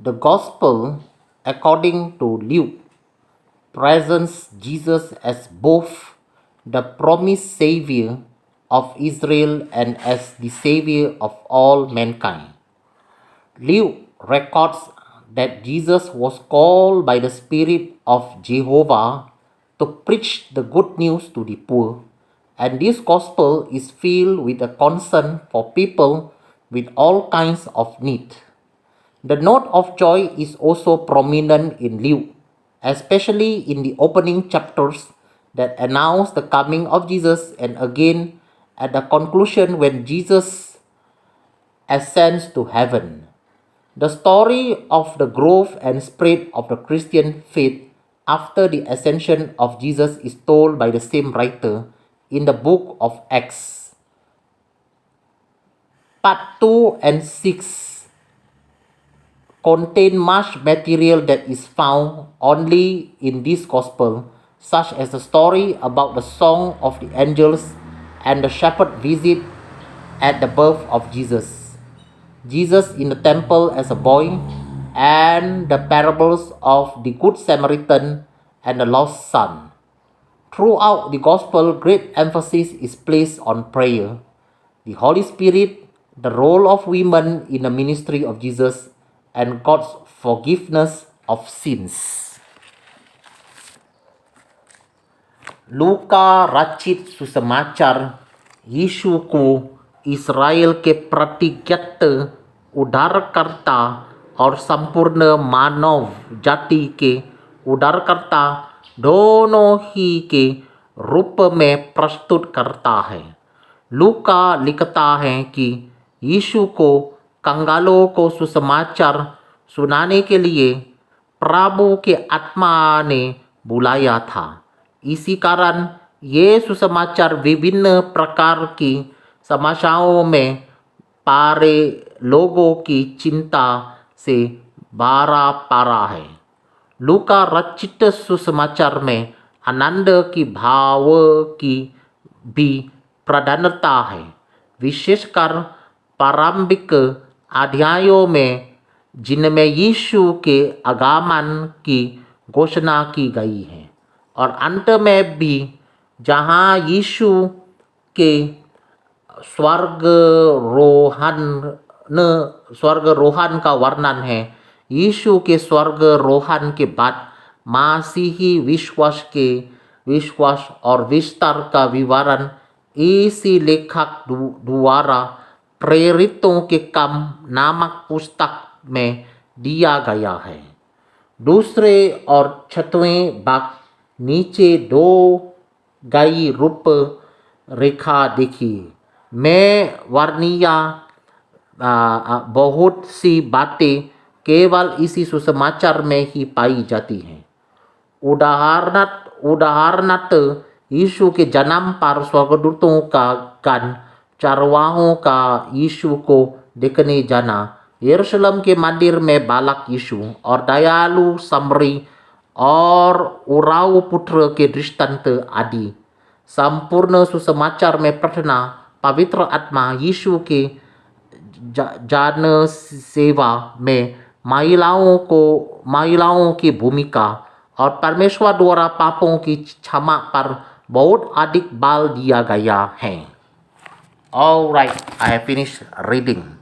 The Gospel, according to Luke, presents Jesus as both the promised Savior of Israel and as the Savior of all mankind. Luke records that Jesus was called by the Spirit of Jehovah to preach the good news to the poor, and this gospel is filled with a concern for people with all kinds of need. The note of joy is also prominent in Luke, especially in the opening chapters that announce the coming of Jesus, and again at the conclusion when Jesus ascends to heaven. The story of the growth and spread of the Christian faith after the ascension of Jesus is told by the same writer in the book of Acts. Part 2 and 6 contain much material that is found only in this gospel, such as the story about the song of the angels and the shepherd visit at the birth of Jesus, Jesus in the temple as a boy, and the parables of the Good Samaritan and the lost son. Throughout the gospel, great emphasis is placed on prayer, the Holy Spirit, the role of women in the ministry of Jesus, and God's forgiveness of sins. लूका रचित सुसमाचार यीशु को इस्राएल के प्रतिज्ञत उद्धारकर्ता और संपूर्ण मानव जाति के उद्धारकर्ता दोनों ही के रूप में प्रस्तुत करता है। लूका लिखता है कि यीशु को कंगालों को सुसमाचार सुनाने के लिए प्रभु के आत्मा ने बुलाया था। इसी कारण ये सुसमाचार विभिन्न प्रकार की समस्याओं में पारे लोगों की चिंता से भरा पड़ा है। लूका रचित सुसमाचार में आनंद की भाव की भी प्रधानता है, विशेषकर प्रारंभिक अध्यायों में जिनमें यीशु के आगमन की घोषणा की गई है, और अंत में भी जहाँ यीशु के स्वर्गरोहण का वर्णन है। यीशु के स्वर्गरोहण के बाद मसीही विश्वास और विस्तार का विवरण इसी लेखक द्वारा प्रेरितों के काम नामक पुस्तक में दिया गया है। दूसरे और छठवें भाग नीचे दो गई रूप रेखा देखिए। मैं वर्णिया बहुत सी बातें केवल इसी सुसमाचार में ही पाई जाती हैं। उदाहरणार्थ यीशु के जन्म पर स्वर्गदूतों का गण चरवाहों का यीशु को देखने जाना, यरूशलेम के मंदिर में बालक यीशु और दयालु समरी और उराव पुत्र के दृष्टांत आदि। संपूर्ण सुसमाचार में प्रार्थना, पवित्र आत्मा, यीशु के जन सेवा में महिलाओं की भूमिका और परमेश्वर द्वारा पापों की क्षमा पर बहुत अधिक बल दिया गया है। All right, I have finished reading.